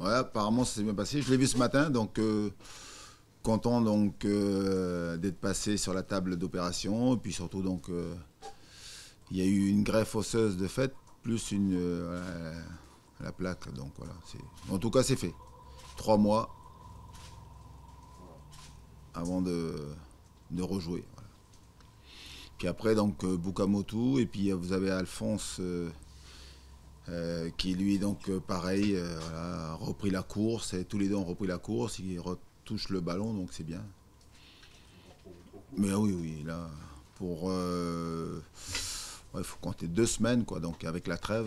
Ouais, apparemment ça s'est bien passé. Je l'ai vu ce matin, donc content donc d'être passé sur la table d'opération. Et puis surtout donc il y a eu une greffe osseuse de fait, plus la plaque. Donc voilà. En tout cas c'est fait. 3 mois avant de rejouer. Voilà. Puis après donc Bukamotu et puis vous avez Alphonse. Qui lui donc pareil voilà, a repris la course et tous les deux ont repris la course, il retouche le ballon donc c'est bien. Mais oui là pour il faut compter 2 semaines quoi, donc avec la trêve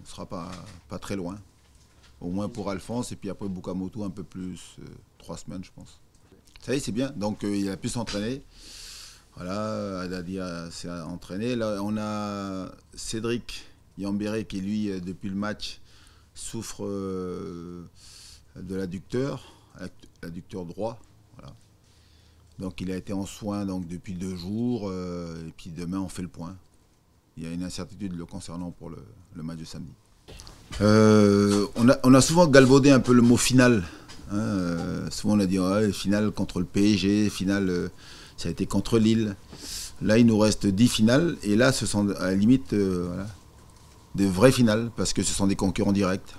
on sera pas très loin, au moins pour Alphonse et puis après Bukamotu un peu plus 3 semaines je pense. Ça y est c'est bien, donc il a pu s'entraîner. Voilà, Adadi s'est entraîné. Là on a Cédric Yambéré qui lui depuis le match souffre de l'adducteur droit. Voilà. Donc il a été en soins donc, depuis 2 jours et puis demain on fait le point. Il y a une incertitude le concernant pour le match de samedi. On a souvent galvaudé un peu le mot final. Hein, souvent on a dit ouais, finale contre le PSG, finale ça a été contre Lille. Là il nous reste 10 finales et là ce sont à la limite voilà, de vraies finales parce que ce sont des concurrents directs.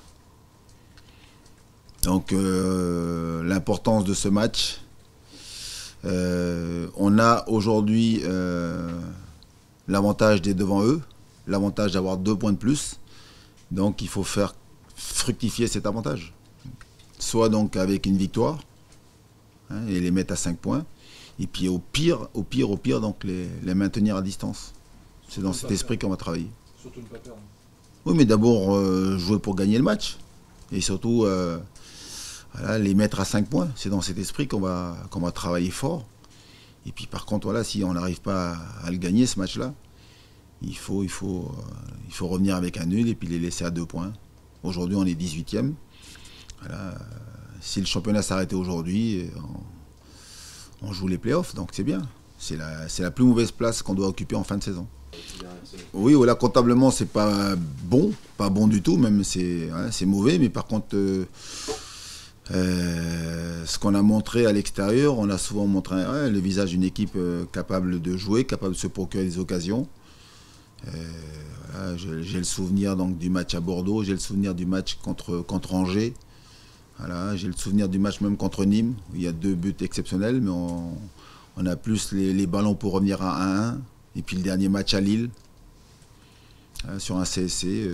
Donc l'importance de ce match, on a aujourd'hui l'avantage d'être devant eux, l'avantage d'avoir 2 points de plus. Donc il faut faire fructifier cet avantage. Soit donc avec une victoire hein, et les mettre à 5 points. Et puis au pire donc les maintenir à distance. C'est dans cet esprit qu'on va travailler. Surtout ne pas perdre. Oui, mais d'abord jouer pour gagner le match. Et surtout voilà, les mettre à 5 points. C'est dans cet esprit qu'on va travailler fort. Et puis par contre, voilà, si on n'arrive pas à le gagner ce match-là, il faut revenir avec un nul et puis les laisser à 2 points. Aujourd'hui, on est 18e. Voilà. Si le championnat s'arrêtait aujourd'hui, on joue les playoffs, donc c'est bien. C'est la plus mauvaise place qu'on doit occuper en fin de saison. Oui, voilà, comptablement, c'est pas bon du tout, même c'est mauvais, mais par contre, ce qu'on a montré à l'extérieur, on a souvent montré le visage d'une équipe capable de jouer, capable de se procurer des occasions. Voilà, j'ai le souvenir donc, du match à Bordeaux, j'ai le souvenir du match contre Angers, voilà, j'ai le souvenir du match même contre Nîmes, où il y a 2 buts exceptionnels, mais on a plus les ballons pour revenir à 1-1. Et puis le dernier match à Lille, sur un CSC,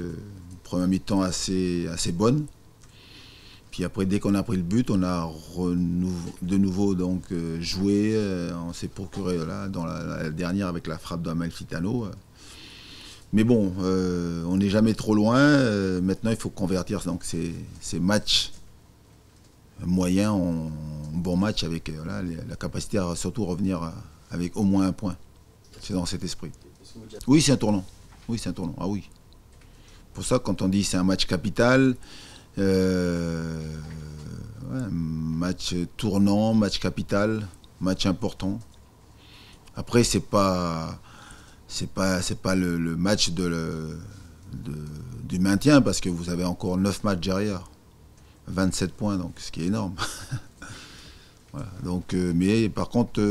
première mi-temps assez bonne. Puis après, dès qu'on a pris le but, on a de nouveau donc, joué. On s'est procuré là, dans la dernière avec la frappe d'Amalfitano. Mais bon, on n'est jamais trop loin. Maintenant, il faut convertir donc, ces matchs moyens en bons matchs avec la capacité à surtout revenir avec au moins 1 point. C'est dans cet esprit. Oui, c'est un tournant. Oui, c'est un tournant. Ah oui. Pour ça, quand on dit c'est un match capital, match tournant, match capital, match important. Après, c'est pas le match du maintien parce que vous avez encore 9 matchs derrière, 27 points, donc ce qui est énorme. Voilà, donc, mais par contre,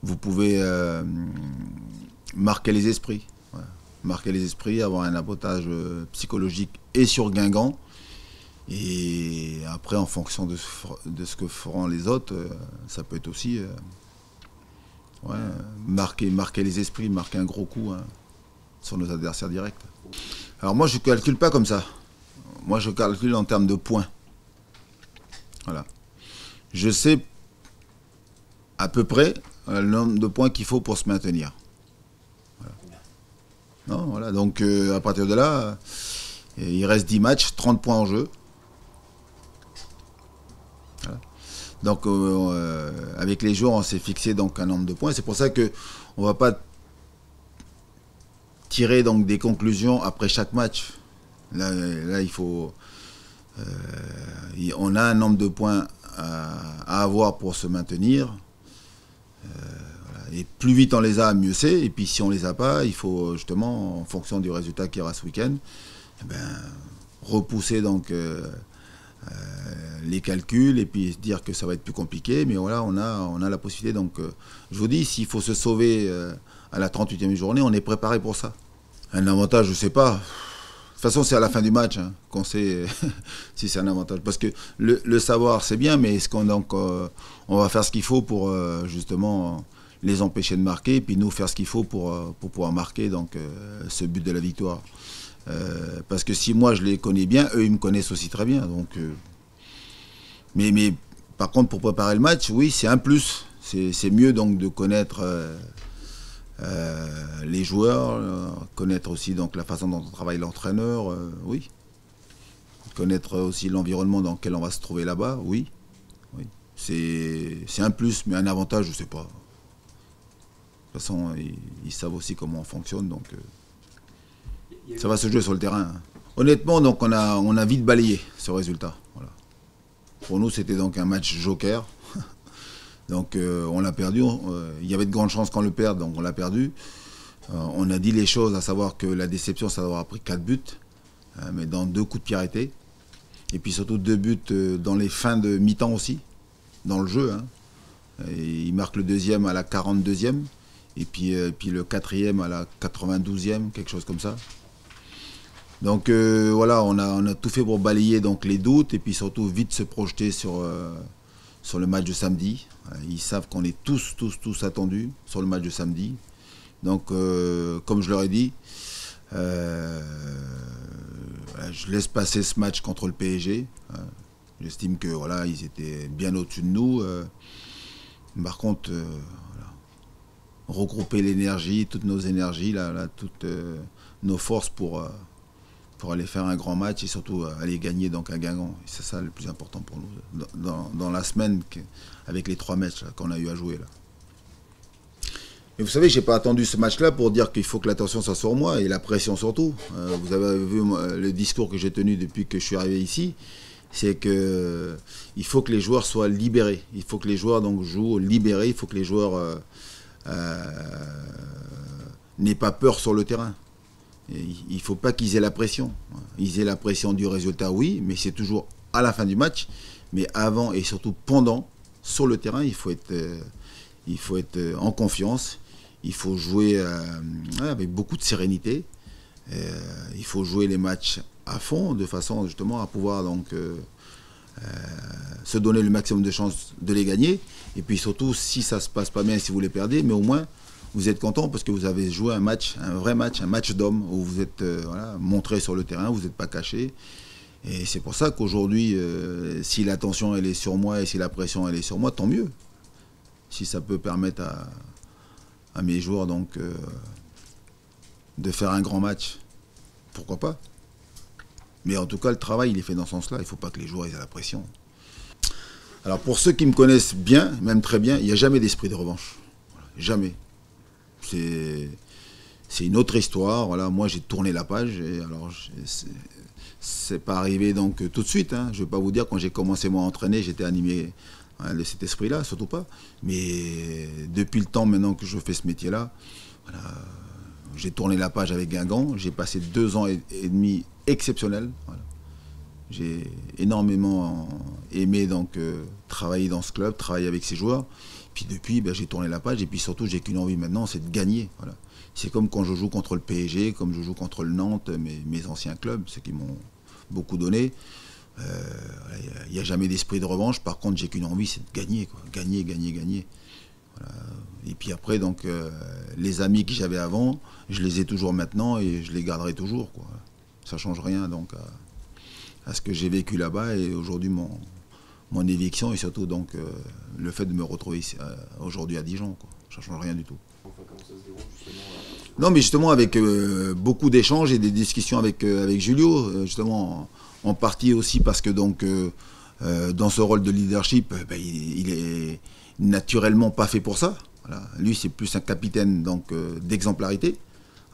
vous pouvez marquer les esprits. Ouais. Marquer les esprits, avoir un avantage psychologique et sur Guingamp. Et après, en fonction de ce que feront les autres, ça peut être aussi marquer les esprits, marquer un gros coup sur nos adversaires directs. Alors moi, je ne calcule pas comme ça. Moi, je calcule en termes de points. Voilà. Je sais à peu près le nombre de points qu'il faut pour se maintenir. Voilà. Non, voilà. Donc à partir de là, il reste 10 matchs, 30 points en jeu. Voilà. Donc avec les joueurs, on s'est fixé donc un nombre de points. C'est pour ça qu'on ne va pas tirer donc des conclusions après chaque match. Là il faut... on a un nombre de points à avoir pour se maintenir. Voilà. Et plus vite on les a, mieux c'est. Et puis si on les a pas, il faut justement, en fonction du résultat qu'il y aura ce week-end, repousser donc les calculs et puis se dire que ça va être plus compliqué. Mais voilà, on a la possibilité. Donc, je vous dis, s'il faut se sauver à la 38e journée, on est préparé pour ça. Un avantage, je ne sais pas. De toute façon, c'est à la fin du match qu'on sait si c'est un avantage. Parce que le savoir, c'est bien, mais est-ce qu'on on va faire ce qu'il faut pour justement les empêcher de marquer, et puis nous faire ce qu'il faut pour pouvoir marquer donc, ce but de la victoire. Parce que si moi je les connais bien, eux ils me connaissent aussi très bien. Donc, mais par contre, pour préparer le match, oui, c'est un plus. C'est mieux donc de connaître les joueurs, connaître aussi donc la façon dont travaille l'entraîneur, oui. Connaître aussi l'environnement dans lequel on va se trouver là-bas, oui. Oui. C'est un plus, mais un avantage, je ne sais pas. De toute façon, ils savent aussi comment on fonctionne, donc ça va se jouer sur le terrain. Honnêtement, donc on a vite balayé ce résultat. Voilà. Pour nous, c'était donc un match joker. Donc on l'a perdu. Il y avait de grandes chances qu'on le perde, donc on l'a perdu. On a dit les choses, à savoir que la déception, ça d'avoir pris 4 buts, mais dans 2 coups de pied arrêtés. Et puis surtout 2 buts dans les fins de mi-temps aussi, dans le jeu. Et il marque le deuxième à la 42e. Et puis le 4e à la 92e, quelque chose comme ça. Donc voilà, on a tout fait pour balayer donc, les doutes et puis surtout vite se projeter sur le match de samedi. Ils savent qu'on est tous attendus sur le match de samedi. Donc comme je leur ai dit, je laisse passer ce match contre le PSG. J'estime que voilà, ils étaient bien au-dessus de nous. Par contre, voilà, regrouper l'énergie, toutes nos énergies, toutes nos forces pour aller faire un grand match et surtout aller gagner donc à Guingamp. C'est ça le plus important pour nous dans la semaine avec les 3 matchs qu'on a eu à jouer là. Et vous savez, je n'ai pas attendu ce match-là pour dire qu'il faut que l'attention soit sur moi et la pression surtout. Vous avez vu le discours que j'ai tenu depuis que je suis arrivé ici. C'est qu'il faut que les joueurs soient libérés. Il faut que les joueurs donc, jouent libérés. Il faut que les joueurs n'aient pas peur sur le terrain. Et il ne faut pas qu'ils aient la pression. Ils aient la pression du résultat, oui, mais c'est toujours à la fin du match. Mais avant et surtout pendant, sur le terrain, il faut être en confiance. Il faut jouer avec beaucoup de sérénité. Il faut jouer les matchs à fond, de façon justement à pouvoir donc, se donner le maximum de chances de les gagner. Et puis surtout, si ça ne se passe pas bien, si vous les perdez, mais au moins, vous êtes content parce que vous avez joué un match, un vrai match, un match d'homme, où vous êtes voilà, montré sur le terrain, vous n'êtes pas caché. Et c'est pour ça qu'aujourd'hui, si l'attention elle est sur moi et si la pression elle est sur moi, tant mieux. Si ça peut permettre à mes joueurs donc, de faire un grand match, pourquoi pas. Mais en tout cas, le travail, il est fait dans ce sens-là. Il ne faut pas que les joueurs aient la pression. Alors, pour ceux qui me connaissent bien, même très bien, il n'y a jamais d'esprit de revanche. Voilà, jamais. C'est une autre histoire. Voilà, moi, j'ai tourné la page. Et alors, c'est pas arrivé donc tout de suite. Je ne vais pas vous dire, quand j'ai commencé moi à entraîner, j'étais animé de cet esprit-là, surtout pas. Mais depuis le temps maintenant que je fais ce métier-là, voilà, j'ai tourné la page avec Guingamp. J'ai passé 2 ans et demi exceptionnels. Voilà. J'ai énormément aimé donc, travailler dans ce club, travailler avec ces joueurs. Puis depuis, j'ai tourné la page et puis surtout, j'ai qu'une envie maintenant, c'est de gagner. Voilà. C'est comme quand je joue contre le PSG, comme je joue contre le Nantes, mes anciens clubs, ceux qui m'ont beaucoup donné. Il n'y a jamais d'esprit de revanche. Par contre, j'ai qu'une envie, c'est de gagner. Quoi. Gagner, gagner, gagner. Voilà. Et puis après, donc, les amis que j'avais avant, je les ai toujours maintenant et je les garderai toujours. Quoi. Ça ne change rien donc, à ce que j'ai vécu là-bas et aujourd'hui mon éviction et surtout donc, le fait de me retrouver aujourd'hui à Dijon. Quoi. Ça ne change rien du tout. Enfin, comment ça se déroule justement Non, mais justement avec beaucoup d'échanges et des discussions avec Julio, justement en partie aussi parce que donc dans ce rôle de leadership, il est naturellement pas fait pour ça. Voilà. Lui, c'est plus un capitaine donc d'exemplarité.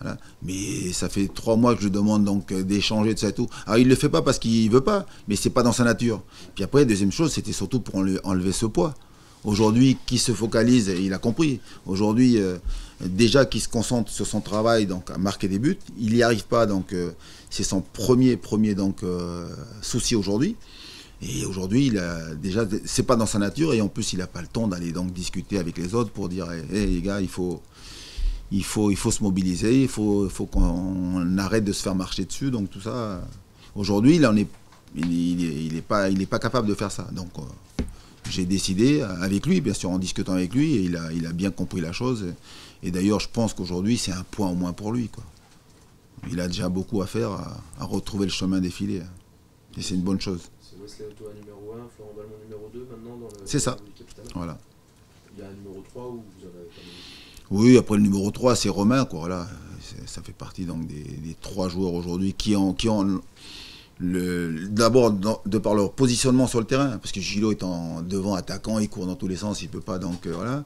Voilà. Mais ça fait 3 mois que je demande donc d'échanger de ça et tout. Alors il le fait pas parce qu'il veut pas, mais c'est pas dans sa nature. Puis après, deuxième chose, c'était surtout pour enlever ce poids. Aujourd'hui, qui se focalise, il a compris. Aujourd'hui, déjà qui se concentre sur son travail, donc à marquer des buts, il n'y arrive pas, donc c'est son premier donc souci aujourd'hui. Et aujourd'hui, déjà, c'est pas dans sa nature, et en plus, il n'a pas le temps d'aller donc discuter avec les autres pour dire, hey, les gars, il faut se mobiliser, il faut qu'on arrête de se faire marcher dessus. Donc tout ça, aujourd'hui, il est pas capable de faire ça. Donc j'ai décidé avec lui, bien sûr, en discutant avec lui, et il a bien compris la chose. Et d'ailleurs, je pense qu'aujourd'hui, c'est un point au moins pour lui, quoi. Il a déjà beaucoup à faire à retrouver le chemin défilé. Et c'est une bonne chose. C'est Wesley Otoa numéro 1, Florent Balmont numéro 2 maintenant dans le C'est ça. capitaine. Voilà. Il y a un numéro 3 où vous en avez pas mis. Oui, après le numéro 3, c'est Romain, quoi. Voilà. Ça fait partie donc des 3 joueurs aujourd'hui qui ont d'abord de par leur positionnement sur le terrain, parce que Gilo est devant attaquant, il court dans tous les sens, il ne peut pas donc voilà,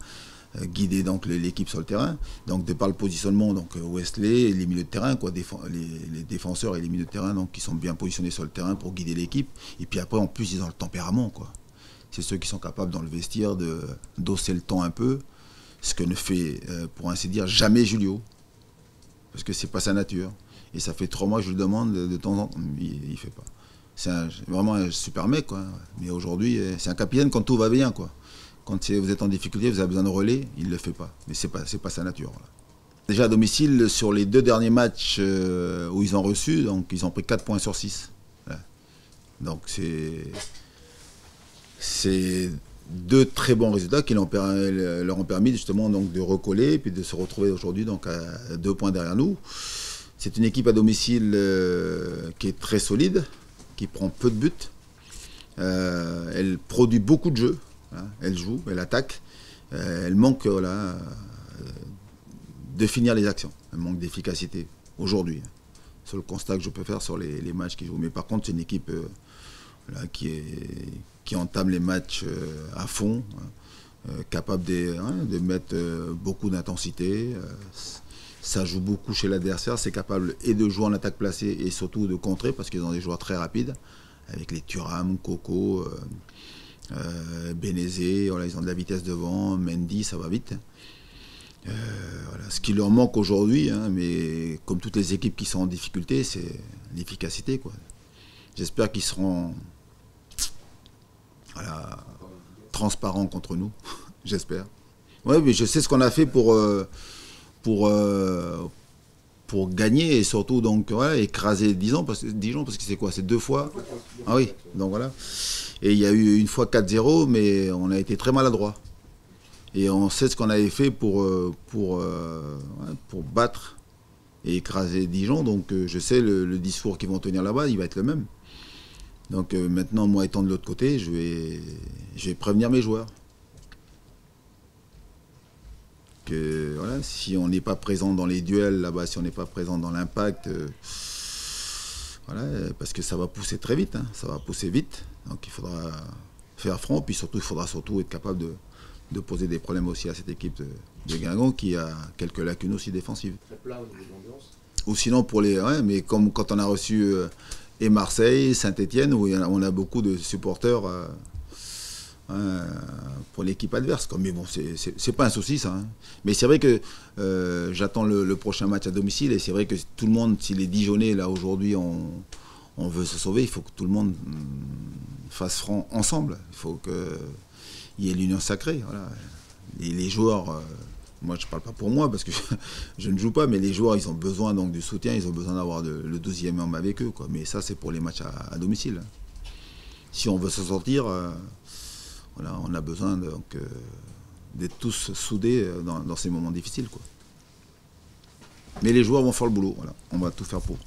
guider donc l'équipe sur le terrain. Donc de par le positionnement, donc Wesley et les milieux de terrain, quoi, les défenseurs et les milieux de terrain donc qui sont bien positionnés sur le terrain pour guider l'équipe. Et puis après en plus ils ont le tempérament, quoi. C'est ceux qui sont capables dans le vestiaire d'osser le temps un peu, ce que ne fait pour ainsi dire jamais Julio, parce que c'est pas sa nature. Et ça fait 3 mois que je lui demande de temps en temps, il fait pas. C'est vraiment un super mec, quoi. Mais aujourd'hui, c'est un capitaine quand tout va bien, quoi. Quand vous êtes en difficulté, vous avez besoin de relais, il ne le fait pas. Mais c'est pas sa nature. Voilà. Déjà à domicile, sur les 2 derniers matchs où ils ont reçu, donc ils ont pris 4 points sur 6. Voilà. Donc c'est 2 très bons résultats qui leur ont permis justement donc de recoller et puis de se retrouver aujourd'hui donc à 2 points derrière nous. C'est une équipe à domicile qui est très solide, qui prend peu de buts. Elle produit beaucoup de jeux. Hein. Elle joue, elle attaque. Elle manque de finir les actions. Elle manque d'efficacité aujourd'hui. C'est le constat que je peux faire sur les matchs qu'ils jouent. Mais par contre, c'est une équipe qui entame les matchs à fond, capable de mettre beaucoup d'intensité. Ça joue beaucoup chez l'adversaire, c'est capable et de jouer en attaque placée et surtout de contrer parce qu'ils ont des joueurs très rapides avec les Thuram, Coco, Bénézé, voilà, ils ont de la vitesse devant, Mendy, ça va vite. Voilà. Ce qui leur manque aujourd'hui, hein, mais comme toutes les équipes qui sont en difficulté, c'est l'efficacité, quoi. J'espère qu'ils seront transparents contre nous, j'espère. Ouais, mais je sais ce qu'on a fait pour gagner et surtout donc voilà, écraser Dijon parce que c'est quoi, c'est 2 fois. Ah oui, donc voilà. Et il y a eu une fois 4-0, mais on a été très maladroit. Et on sait ce qu'on avait fait pour battre et écraser Dijon. Donc je sais le discours qu'ils vont tenir là-bas, il va être le même. Donc maintenant, moi étant de l'autre côté, je vais prévenir mes joueurs. Que voilà, si on n'est pas présent dans les duels là-bas, si on n'est pas présent dans l'impact, voilà, parce que ça va pousser très vite, hein, ça va pousser vite. Donc il faudra faire front, puis surtout il faudra surtout être capable de poser des problèmes aussi à cette équipe de Guingamp qui a quelques lacunes aussi défensives. Très plat au niveau de l'ambiance. Ou sinon pour les, ouais, mais comme quand on a reçu et Marseille, Saint-Étienne, où on a beaucoup de supporters. Pour l'équipe adverse. Mais bon, c'est pas un souci ça. Hein. Mais c'est vrai que j'attends le prochain match à domicile et c'est vrai que tout le monde, si les Dijonnais là aujourd'hui on veut se sauver, il faut que tout le monde fasse front ensemble. Il faut qu'il y ait l'union sacrée. Voilà. Et les joueurs, moi je parle pas pour moi parce que je ne joue pas, mais les joueurs ils ont besoin donc du soutien, ils ont besoin d'avoir le 12e homme avec eux, quoi. Mais ça c'est pour les matchs à domicile. Si on veut se sortir. Voilà, on a besoin d'être tous soudés dans ces moments difficiles, quoi. Mais les joueurs vont faire le boulot, voilà. On va tout faire pour.